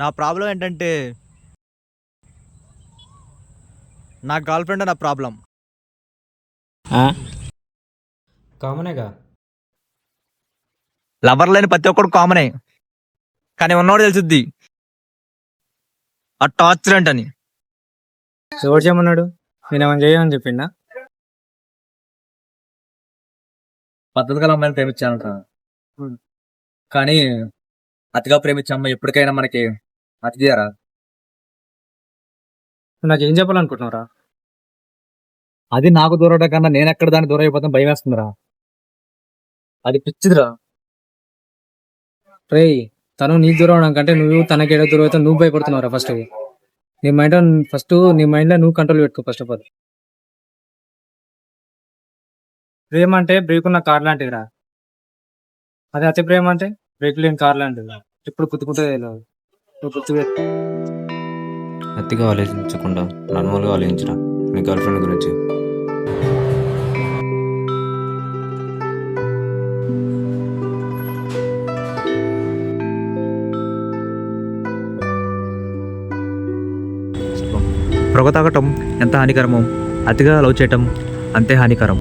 నా ప్రాబ్లం ఏంటంటే నా గర్ల్ ఫ్రెండ్ నా ప్రాబ్లం. కామనేగా. లవర్ లేని ప్రతి ఒక్కడు కామనే, కానీ ఉన్నవాడు తెలుసుద్ది ఆ టార్చర్ ఏంటని. ఎవరు చేయమన్నాడు? నేనేమని చేయమని చెప్పిండా? పద్ధతి గల అమ్మాయిని ప్రేమించానంట, కానీ అతిగా ప్రేమించే అమ్మాయి ఎప్పటికైనా మనకి అతిథియారా. నువ్వు నాకేం చెప్పాలనుకుంటున్నావురా? అది నాకు దూరం కన్నా నేను ఎక్కడ దాన్ని దూరం అయిపోతాను భయం వేస్తుందిరా. అది పిచ్చిదిరా. రేయ్, తను నీకు దూరం అవడం కంటే నువ్వు తనకి ఏదో దూరం అవుతావు నువ్వు భయపడుతున్నావురా. నీ మైండ్లో నువ్వు కంట్రోల్ పెట్టుకో ఫస్ట్ ఆఫ్ ఆల్. ప్రేమ అంటే బ్రేక్ ఉన్న కార్ లాంటిదిరా. అదే అతి ప్రేమ అంటే బ్రేక్ లేని కార్ లాంటిది. ఇప్పుడు గుర్తుకుంటే నువ్వు గుర్తుపెట్టు. అతిగా ఆలోచించకుండా నార్మల్గా ఆలోచించరా మీ గర్ల్ ఫ్రెండ్ గురించి. పొగ తాగటం ఎంత హానికరమో అతిగా లవ్ చేయటం అంతే హానికరం.